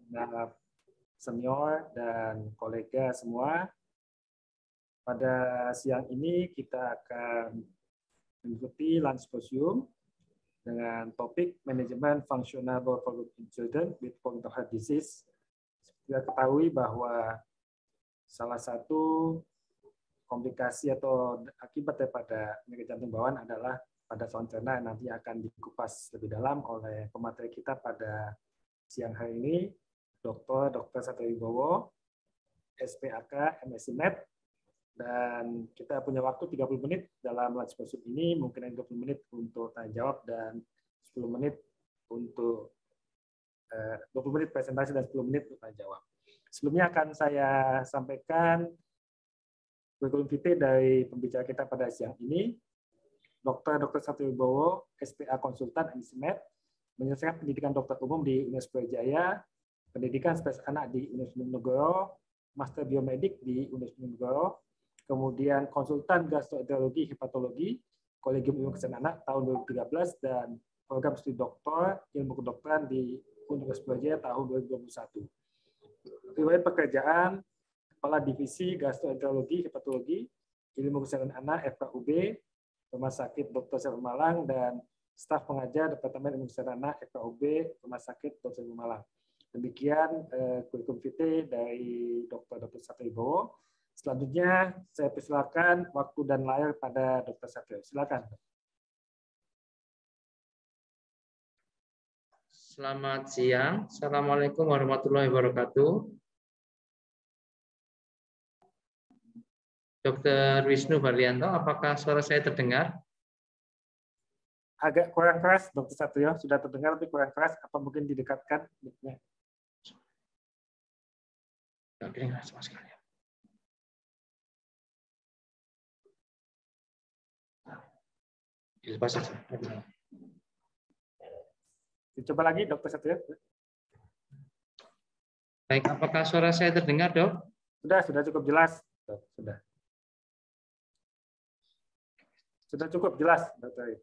segenap senior dan kolega semua. Pada siang ini kita akan mengikuti lunch symposium dengan topik manajemen functional development in children with congenital heart disease. Kita ketahui bahwa salah satu komplikasi atau akibat daripada penyakit jantung bawaan adalah pada saluran cerna yang nanti akan dikupas lebih dalam oleh pemateri kita pada siang hari ini, Dr. Satrio Wibowo, SPAK, MSc Med, dan kita punya waktu 30 menit dalam lunch symposium ini, mungkin 20 menit untuk tanya jawab dan 10 menit untuk 20 menit presentasi dan 10 menit untuk tanya jawab. Sebelumnya akan saya sampaikan kurikulum vitae dari pembicara kita pada siang ini. Dr. Satrio Wibowo, SPA Konsultan MSc Med, menyelesaikan pendidikan dokter umum di Universitas Brawijaya, pendidikan spesialis anak di Universitas Diponegoro, Master Biomedik di Universitas Diponegoro, kemudian konsultan gastroenterologi hepatologi Kolegium Ilmu Kesehatan Anak tahun 2013 dan program studi doktor ilmu kedokteran di Universitas Brawijaya tahun 2021. Riwayat pekerjaan Kepala Divisi Gastroenterologi Hepatologi Ilmu Kesehatan Anak FKUB Rumah Sakit Dr. Syarif Malang dan staf pengajar Departemen Ilmu Kesehatan Anak FKUB Rumah Sakit Dr. Syarif Malang. Demikian kurikulum vitae dari Dr. Satrio Wibowo. Selanjutnya saya persilakan waktu dan layar pada Dr. Satrio. Silakan. Selamat siang. Assalamualaikum warahmatullahi wabarakatuh. Dr. Wisnu Barlianto, apakah suara saya terdengar? Agak kurang keras, Dr. Satrio. Sudah terdengar tapi kurang keras. Apa mungkin didekatkan mic-nya? Tidak kedengaran sama sekali. Dilepas saja. Coba lagi, Dr. Satrio. Baik, apakah suara saya terdengar, Dok? Sudah cukup jelas. Sudah cukup jelas, Dr.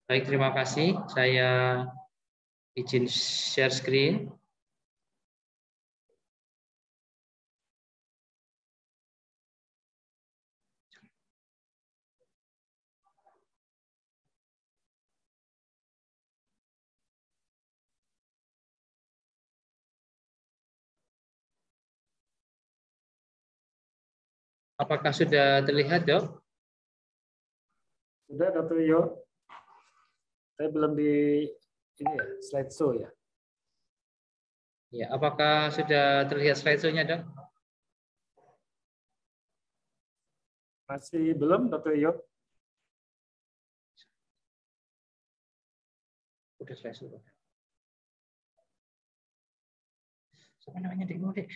Baik, terima kasih. Saya izin share screen. Apakah sudah terlihat, Dok? Sudah, Dr. Yo. Saya belum di ini ya, slideshow ya. Ya, apakah sudah terlihat slideshow-nya, Dok? Masih belum, Dr. Yo. Udah slideshow. Siapa namanya, Dek?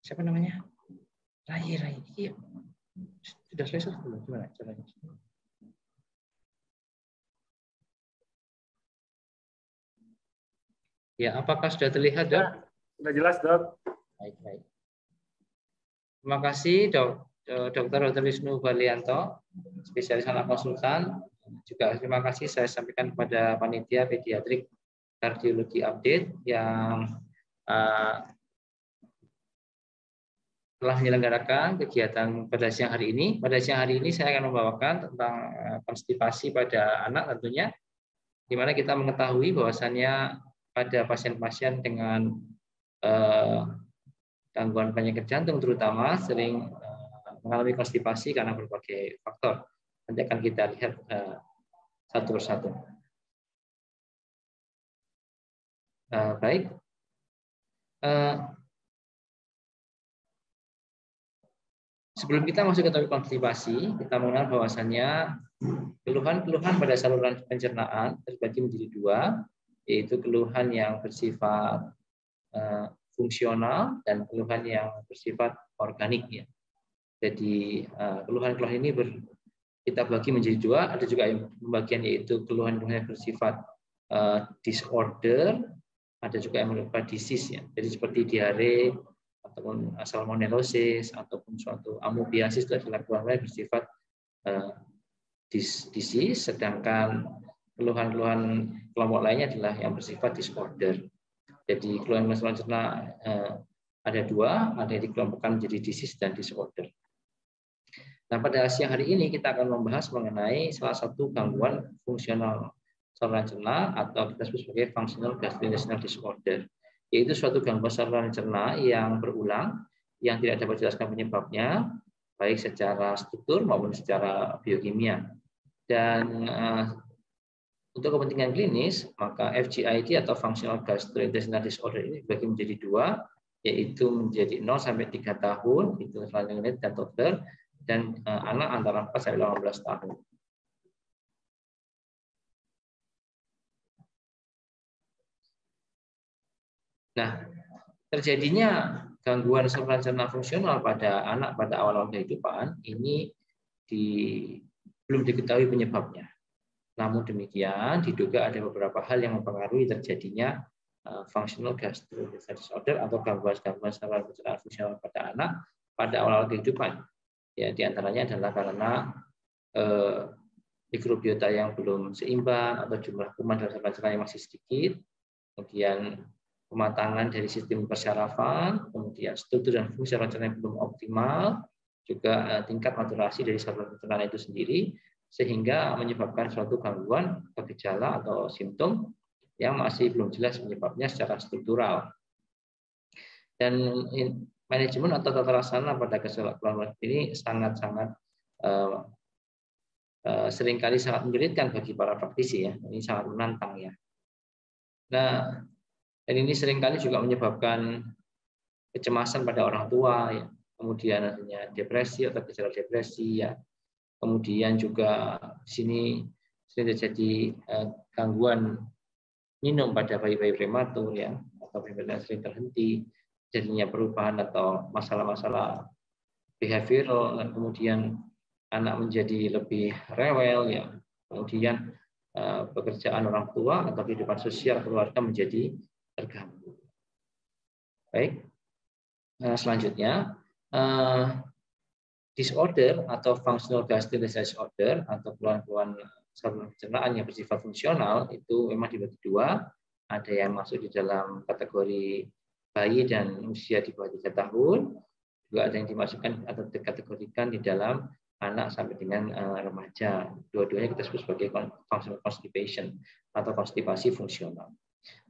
Siapa namanya? Rai. Iya. Sudah slideshow belum? Gimana caranya? Ya, apakah sudah terlihat, Dok? Sudah jelas, Dok. Baik. Terima kasih, Dr. Wisnu Barlianto, spesialis anak konsultan. Juga terima kasih saya sampaikan kepada panitia pediatrik kardiologi update yang telah menyelenggarakan kegiatan pada siang hari ini. Pada siang hari ini saya akan membawakan tentang konstipasi pada anak tentunya, di mana kita mengetahui bahwasannya pada pasien-pasien dengan gangguan penyakit jantung terutama sering mengalami konstipasi karena berbagai faktor. Nanti akan kita lihat satu persatu. Baik. Sebelum kita masuk ke topik konstipasi, kita mengenal bahwasannya keluhan-keluhan pada saluran pencernaan terbagi menjadi dua, yaitu keluhan yang bersifat fungsional dan keluhan yang bersifat organik. Ya. Jadi keluhan-keluhan ini kita bagi menjadi dua. Ada juga yang pembagian yaitu keluhan-keluhan yang bersifat disorder, ada juga yang berupa disease ya. Jadi seperti diare ataupun salmonellosis ataupun suatu amoebiasis itu adalah keluhan yang bersifat disease, sedangkan keluhan-keluhan kelompok lainnya adalah yang bersifat disorder. Jadi keluhan saluran cerna ada dua, ada yang dikelompokkan menjadi disease dan disorder. Nah, pada siang hari ini kita akan membahas mengenai salah satu gangguan fungsional saluran cerna atau kita sebut sebagai functional gastrointestinal disorder, yaitu suatu gangguan saluran cerna yang berulang, yang tidak dapat dijelaskan penyebabnya, baik secara struktur maupun secara biokimia. Dan untuk kepentingan klinis, maka FGID atau functional gastrointestinal disorder ini dibagi menjadi dua, yaitu menjadi 0 sampai 3 tahun, itu lanjut dan toddler, dan anak antara 4 sampai 18 tahun. Nah, terjadinya gangguan saluran cerna fungsional pada anak pada awal kehidupan ini belum diketahui penyebabnya. Namun demikian, diduga ada beberapa hal yang mempengaruhi terjadinya functional gastrointestinal disorder atau gangguan saluran cerna fungsional pada anak pada awal kehidupan. Ya, di antaranya adalah karena mikrobiota yang belum seimbang atau jumlah kuman dalam saluran cerna yang masih sedikit, kemudian pematangan dari sistem persyarafan, kemudian struktur dan fungsi saluran cerna yang belum optimal, juga tingkat maturasi dari saluran cerna itu sendiri, sehingga menyebabkan suatu gangguan gejala atau simptom yang masih belum jelas penyebabnya secara struktural. Dan manajemen atau tata laksana pada keluhan ini sangat-sangat seringkali sangat menyulitkan bagi para praktisi ya. Ini sangat menantang ya. Nah, dan ini seringkali juga menyebabkan kecemasan pada orang tua ya. Kemudian adanya depresi atau gejala depresi ya. Kemudian juga di sini sering terjadi gangguan minum pada bayi-bayi prematur ya, atau bayi yang sering terhenti, jadinya perubahan atau masalah-masalah behavioral, dan kemudian anak menjadi lebih rewel ya, kemudian pekerjaan orang tua atau kehidupan sosial keluarga menjadi terganggu. Baik, selanjutnya disorder atau functional gastrointestinal disorder atau keluhan-keluhan saluran pencernaan yang bersifat fungsional itu memang dibagi dua. Ada yang masuk di dalam kategori bayi dan usia di bawah 3 tahun, juga ada yang dimasukkan atau dikategorikan di dalam anak sampai dengan remaja. Dua-duanya kita sebut sebagai functional constipation atau konstipasi fungsional.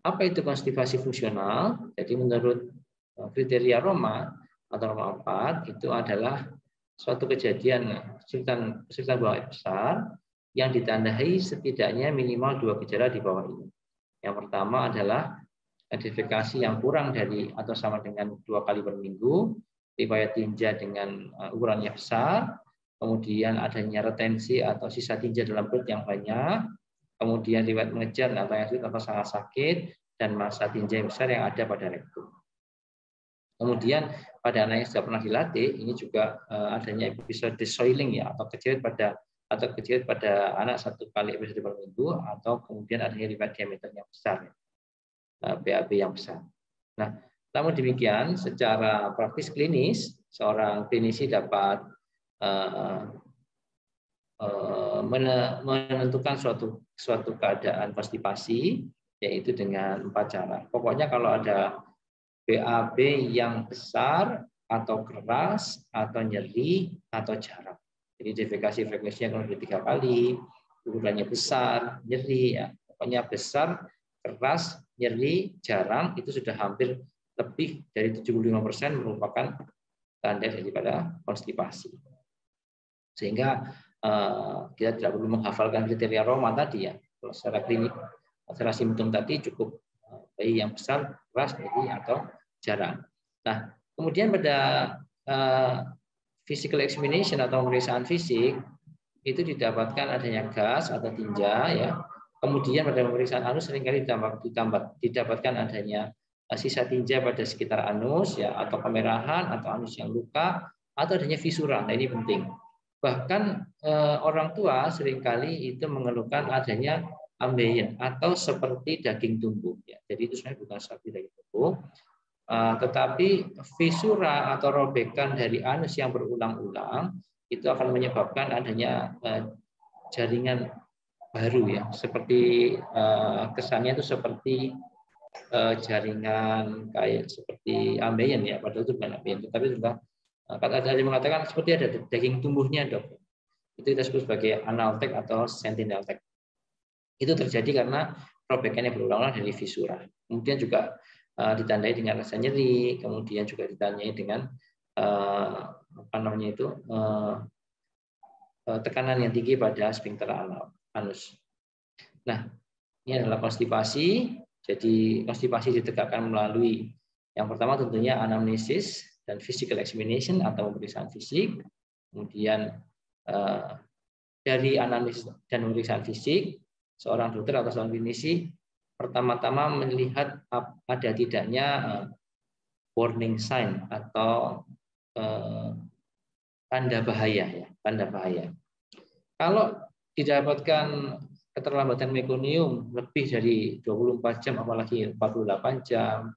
Apa itu konstipasi fungsional? Jadi menurut kriteria Roma atau Roma 4 itu adalah suatu kejadian kesulitan buang air besar yang ditandai setidaknya minimal 2 gejala di bawah ini. Yang pertama adalah defekasi yang kurang dari atau sama dengan 2 kali per minggu, riwayat tinja dengan ukurannya besar, kemudian adanya retensi atau sisa tinja dalam perut yang banyak, kemudian riwayat mengejar atau yang sulit atau sangat sakit, dan massa tinja yang besar yang ada pada rektum. Kemudian pada anak yang sudah pernah dilatih, ini juga adanya episode soiling ya, atau kejepit pada anak 1 kali episode per minggu, atau kemudian adanya riwayat diameter yang besar, BAB yang besar. Nah, namun demikian, secara praktis klinis, seorang klinisi dapat menentukan suatu keadaan konstipasi, yaitu dengan 4 cara. Pokoknya kalau ada BAB yang besar atau keras atau nyeri atau jarang. Jadi defekasi frekuensinya kurang dari 3 kali, ukurannya besar, nyeri ya. Pokoknya besar, keras, nyeri, jarang itu sudah hampir lebih dari 75% merupakan tanda daripada konstipasi. Sehingga kita tidak perlu menghafalkan kriteria Roma tadi ya. Kalau secara klinik, secara simptom tadi cukup bayi yang besar, keras, nyeri atau jarang. Nah, kemudian pada physical examination atau pemeriksaan fisik itu didapatkan adanya gas atau tinja ya. Kemudian pada pemeriksaan anus seringkali didapatkan adanya sisa tinja pada sekitar anus ya, atau kemerahan atau anus yang luka, atau adanya fisura. Nah, ini penting. Bahkan orang tua seringkali itu mengeluhkan adanya ambeien atau seperti daging tumbuh. Ya. Jadi itu sebenarnya bukan seperti daging tumbuh, tetapi fisura atau robekan dari anus yang berulang-ulang itu akan menyebabkan adanya jaringan baru ya, seperti kesannya itu seperti jaringan kayak seperti ambeien ya, padahal itu bukan ambeien, tetapi juga ada yang mengatakan seperti ada daging tumbuhnya, dok. Itu kita sebut sebagai anal tag atau sentinel tag. Itu terjadi karena robekannya berulang-ulang dari fisura. Kemudian juga ditandai dengan rasa nyeri, kemudian juga ditandai dengan apa namanya itu tekanan yang tinggi pada sphincter anus. Nah, ini adalah konstipasi. Jadi konstipasi ditegakkan melalui yang pertama tentunya anamnesis dan physical examination atau pemeriksaan fisik. Kemudian dari anamnesis dan pemeriksaan fisik, seorang dokter atau seorang klinisi pertama-tama melihat ada tidaknya warning sign atau tanda bahaya ya, tanda bahaya. Kalau didapatkan keterlambatan mekonium lebih dari 24 jam, apalagi 48 jam,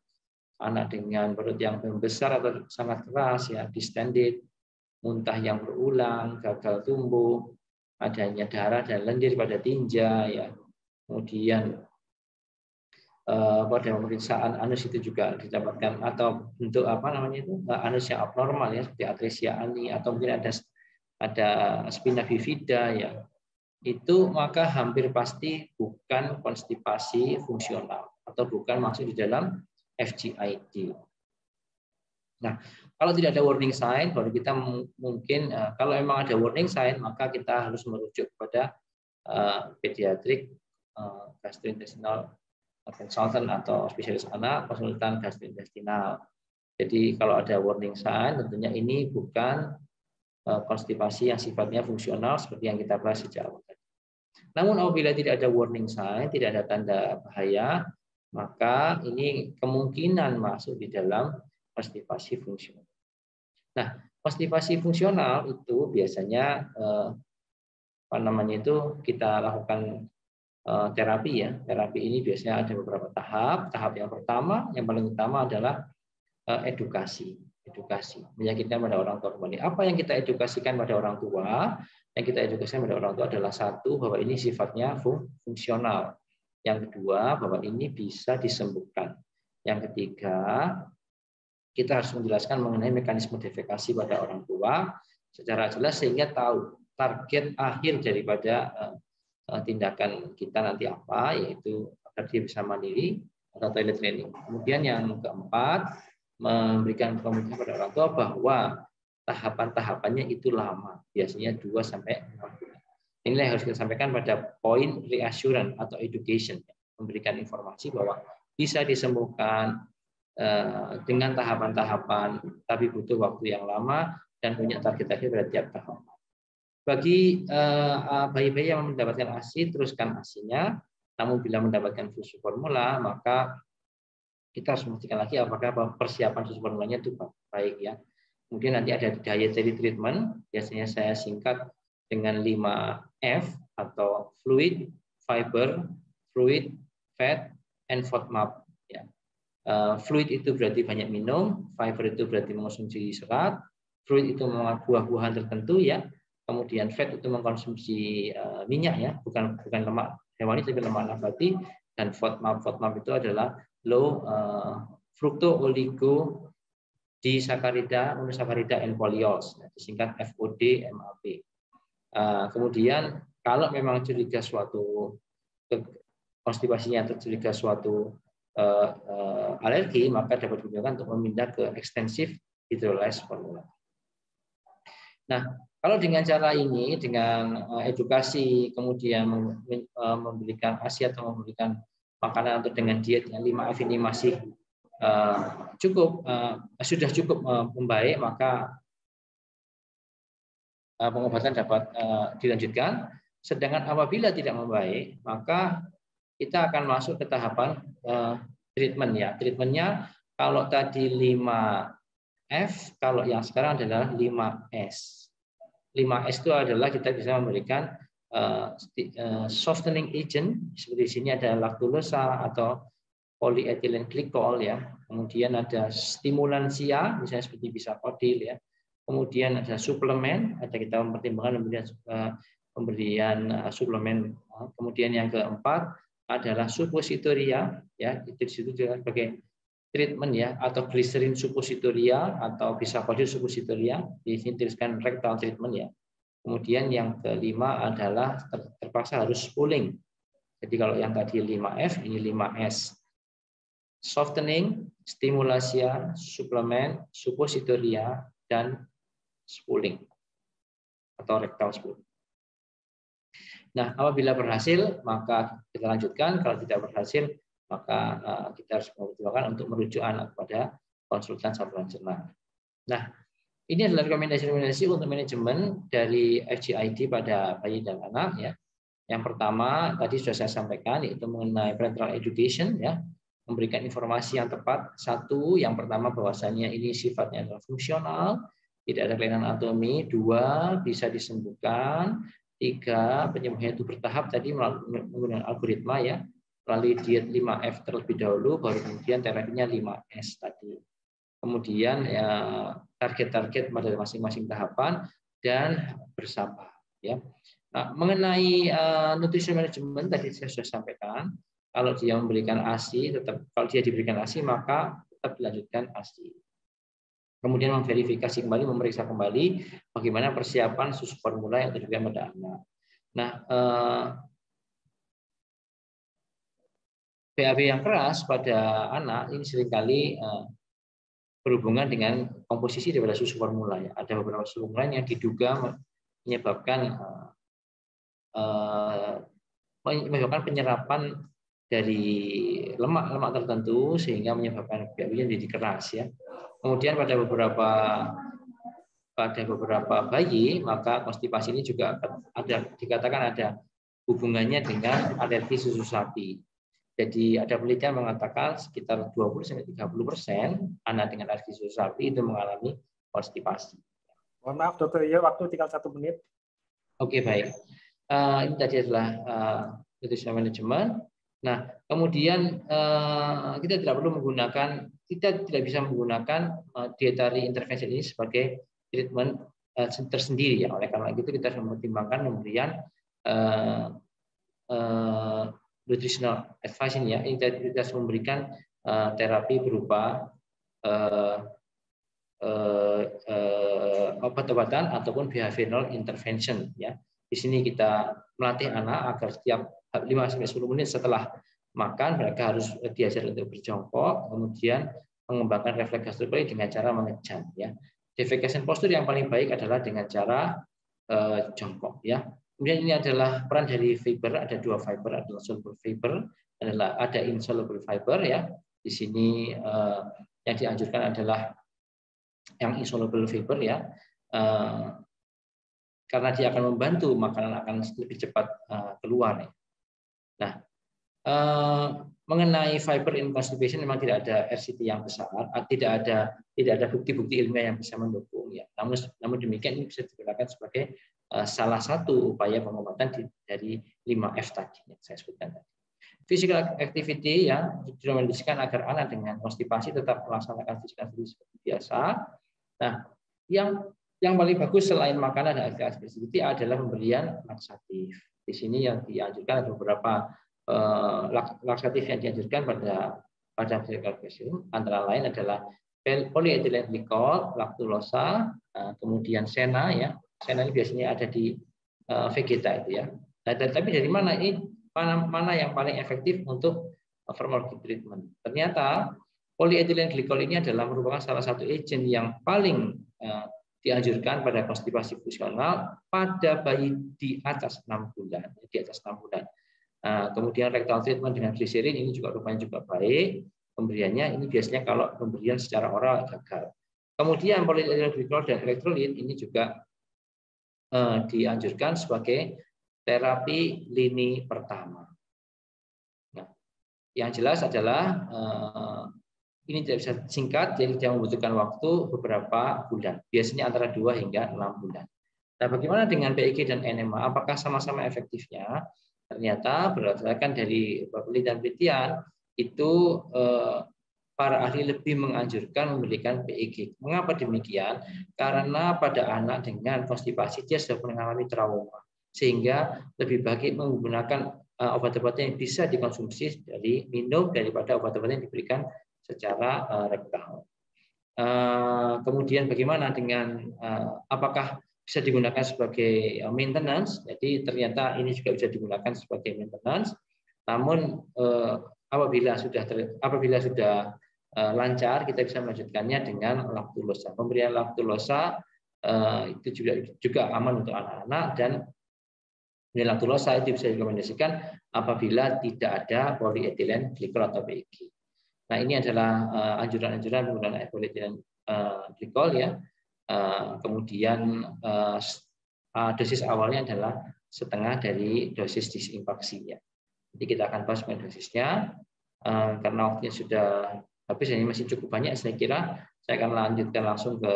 anak dengan perut yang besar atau sangat keras ya, distended, muntah yang berulang, gagal tumbuh, adanya darah dan lendir pada tinja ya. Kemudian pada pemeriksaan anus itu juga didapatkan atau bentuk apa namanya itu anus yang abnormal ya, seperti atresia ani atau mungkin ada spina bifida ya. Itu maka hampir pasti bukan konstipasi fungsional atau bukan masuk di dalam FGID. Nah, kalau tidak ada warning sign, baru kita mungkin kalau memang ada warning sign, maka kita harus merujuk kepada pediatrik gastrointestinal consultant atau spesialis anak, konsultan gastrointestinal. Jadi kalau ada warning sign, tentunya ini bukan konstipasi yang sifatnya fungsional seperti yang kita bahas sejak awal. Namun apabila tidak ada warning sign, tidak ada tanda bahaya, maka ini kemungkinan masuk di dalam konstipasi fungsional. Nah, konstipasi fungsional itu biasanya apa namanya itu kita lakukan terapi ya. Terapi ini biasanya ada beberapa tahap. Tahap yang pertama, yang paling utama adalah edukasi. Meyakinkan pada orang tua kembali. Apa yang kita edukasikan pada orang tua? Yang kita edukasikan pada orang tua adalah satu, bahwa ini sifatnya fungsional. Yang kedua, bahwa ini bisa disembuhkan. Yang ketiga, kita harus menjelaskan mengenai mekanisme defekasi pada orang tua secara jelas sehingga tahu target akhir daripada tindakan kita nanti apa, yaitu agar dia bisa mandiri atau toilet training. Kemudian yang keempat, memberikan komunikasi pada orang tua bahwa tahapan-tahapannya itu lama, biasanya 2 sampai 4 bulan. Inilah yang harus kita sampaikan pada poin reassurance atau education, memberikan informasi bahwa bisa disembuhkan dengan tahapan-tahapan, tapi butuh waktu yang lama dan punya target pada tiap tahap. Bagi bayi-bayi yang mendapatkan ASI, teruskan ASI-nya. Namun bila mendapatkan susu formula, maka kita harus memastikan lagi apakah persiapan susu formulanya itu baik ya. Kemudian nanti ada dietary treatment, biasanya saya singkat dengan 5F atau fluid, fiber, fluid, fat, and FODMAP. Ya. Fluid itu berarti banyak minum, fiber itu berarti mengonsumsi serat, fluid itu buah-buahan tertentu ya. Kemudian fat itu mengkonsumsi minyak ya, bukan lemak hewani tapi lemak nabati, dan FODMAP itu adalah low fructo oligo disakarida, monosakarida and polyols, disingkat FOD MAP. Kemudian kalau memang curiga suatu konstipasinya atau curiga suatu alergi, maka dapat digunakan untuk memindah ke extensive hydrolyzed formula. Nah, kalau dengan cara ini, dengan edukasi, kemudian memberikan ASI atau memberikan makanan atau dengan diet yang 5F ini masih sudah cukup membaik, maka pengobatan dapat dilanjutkan. Sedangkan apabila tidak membaik, maka kita akan masuk ke tahapan treatment ya. Treatmentnya kalau tadi 5F, kalau yang sekarang adalah 5S. 5S itu adalah kita bisa memberikan softening agent, seperti di sini ada laktulosa atau polyethylene glycol ya. Kemudian ada stimulansia, misalnya seperti bisakodil ya. Kemudian ada suplemen, ada kita mempertimbangkan pemberian suplemen. Kemudian yang keempat adalah suppositoria ya, itu di situ juga sebagai treatment ya, atau glycerin suppositoria atau bisakodil suppositoria, di sini tuliskan rectal treatment ya. Kemudian yang kelima adalah terpaksa harus spooling. Jadi kalau yang tadi 5F, ini 5S. Softening, stimulasia, suplemen, suppositoria, dan spooling atau rectal spooling. Nah, apabila berhasil, maka kita lanjutkan. Kalau tidak berhasil, maka kita harus mempertimbangkan untuk merujuk anak kepada konsultan saluran cerna. Nah, ini adalah rekomendasi untuk manajemen dari FGID pada bayi dan anak ya. Yang pertama tadi sudah saya sampaikan, yaitu mengenai parental education ya, memberikan informasi yang tepat. Satu, yang pertama bahwasanya ini sifatnya adalah fungsional, tidak ada kelainan anatomi. Dua, bisa disembuhkan. Tiga, penyembuhan itu bertahap tadi melalui menggunakan algoritma ya, melalui diet 5F terlebih dahulu, baru kemudian terapinya 5S tadi. Kemudian ya, target-target pada masing-masing tahapan dan bersabar ya. Nah, mengenai nutrition management tadi saya sudah sampaikan, kalau dia memberikan ASI tetap, kalau dia diberikan ASI maka tetap dilanjutkan ASI. Kemudian memverifikasi kembali, memeriksa kembali bagaimana persiapan susu formula yang diberikan pada anak. Nah, BAB yang keras pada anak ini seringkali berhubungan dengan komposisi daripada susu formula. Ya. Ada beberapa susu formula yang diduga menyebabkan penyerapan dari lemak tertentu sehingga menyebabkan BAB-nya jadi keras ya. Kemudian pada beberapa bayi maka konstipasi ini juga dikatakan ada hubungannya dengan alergi susu sapi. Jadi ada penelitian mengatakan sekitar 20-30% anak dengan alergi susu sapi itu mengalami konstipasi. Mohon maaf dokter, ya waktu tinggal 1 menit. Oke, baik. Ini tadi adalah nutritional management. Nah, kemudian kita tidak bisa menggunakan dietary intervention ini sebagai treatment tersendiri ya. Oleh karena itu kita harus mempertimbangkan pemberian nutritional advice ini ya. Kita harus memberikan terapi berupa obat-obatan ataupun behavioral intervention ya. Di sini kita melatih anak agar setiap 5-10 menit setelah makan mereka harus diajar untuk berjongkok, kemudian mengembangkan refleks gastroparesis dengan cara mengejam ya. Defecation posture yang paling baik adalah dengan cara jongkok ya. Kemudian ini adalah peran dari fiber, ada 2 fiber, adalah soluble fiber, ada insoluble fiber ya. Di sini yang dianjurkan adalah yang insoluble fiber ya. Karena dia akan membantu makanan akan lebih cepat keluar. Ya. Nah, mengenai fiber in constipation memang tidak ada RCT yang besar, tidak ada bukti-bukti ilmiah yang bisa mendukung. Ya. Namun demikian ini bisa digunakan sebagai salah satu upaya pengobatan dari 5F tadi yang saya sebutkan tadi. Physical activity ya direkomendasikan agar anak dengan konstipasi tetap melaksanakan physical activity seperti biasa. Nah, yang paling bagus selain makanan dan activity adalah pemberian laksatif. Di sini yang dianjurkan ada beberapa laksatif yang dianjurkan pada physical activity, antara lain adalah polyethylene glycol, laktulosa, kemudian sena ya. Sena ini biasanya ada di Vegeta itu ya. Nah, tapi dari mana ini mana yang paling efektif untuk formulasi treatment? Ternyata polyethylene glycol ini adalah merupakan salah satu agent yang paling dianjurkan pada konstipasi fungsional pada bayi di atas 6 bulan, di atas 6 bulan. Kemudian rectal treatment dengan gliserin ini juga rupanya juga baik. Pemberiannya ini biasanya kalau pemberian secara oral gagal. Kemudian polyethylene glycol dan elektrolit ini juga dianjurkan sebagai terapi lini pertama. Nah, yang jelas adalah ini tidak bisa singkat, jadi dia membutuhkan waktu beberapa bulan. Biasanya antara 2 hingga 6 bulan. Nah, bagaimana dengan PEG dan NMA? Apakah sama-sama efektifnya? Ternyata berdasarkan dari penelitian itu para ahli lebih menganjurkan memberikan PEG. Mengapa demikian? Karena pada anak dengan konstipasi dia sudah mengalami trauma, sehingga lebih baik menggunakan obat-obatan yang bisa dikonsumsi dari minum daripada obat-obatan yang diberikan secara rektal. Kemudian bagaimana dengan apakah bisa digunakan sebagai maintenance? Jadi ternyata ini juga bisa digunakan sebagai maintenance. Namun apabila sudah lancar, kita bisa melanjutkannya dengan laktulosa. Pemberian laktulosa itu juga aman untuk anak-anak, dan laktulosa itu bisa direkomendasikan apabila tidak ada polyethylene glikol atau PEG. Nah, ini adalah anjuran-anjuran penggunaan polyethylene glikol ya. Kemudian dosis awalnya adalah setengah dari dosis disinfeksinya. Jadi kita akan bahas dosisnya karena waktunya sudah habis, ini masih cukup banyak. Saya kira saya akan lanjutkan langsung ke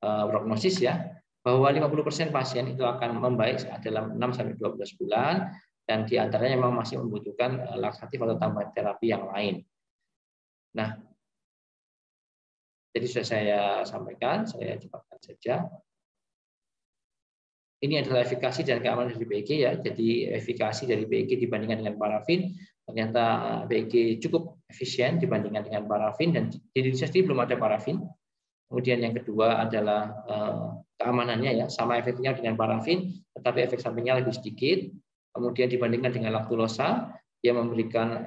prognosis ya, bahwa 50% pasien itu akan membaik dalam 6-12 bulan, dan diantaranya memang masih membutuhkan laksatif atau tambahan terapi yang lain. Nah, jadi sudah saya sampaikan, saya cepatkan saja. Ini adalah efikasi dan keamanan dari PEG ya. Jadi efikasi dari PEG dibandingkan dengan parafin, ternyata PEG cukup efisien dibandingkan dengan parafin, dan di Indonesia sendiri belum ada parafin. Kemudian yang kedua adalah keamanannya ya, sama efeknya dengan parafin, tetapi efek sampingnya lebih sedikit. Kemudian dibandingkan dengan laktulosa, dia memberikan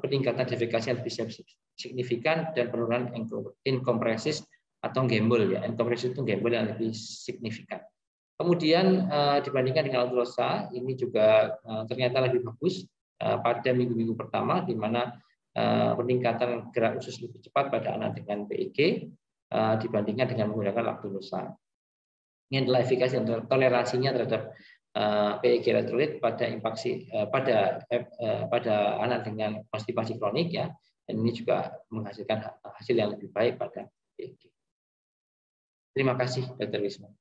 peningkatan efikasi yang lebih signifikan dan penurunan enkompresis atau gembul ya. Enkompresis itu gembul yang lebih signifikan. Kemudian dibandingkan dengan laktulosa, ini juga ternyata lebih bagus pada minggu-minggu pertama, di mana peningkatan gerak usus lebih cepat pada anak dengan PEG dibandingkan dengan menggunakan laktulosa. Ini adalah efikasi dan toleransinya terhadap PEG elektrolit pada infeksi pada anak dengan konstipasi kronik ya, dan ini juga menghasilkan hasil yang lebih baik pada PEG. Terima kasih, Dr. Wisma.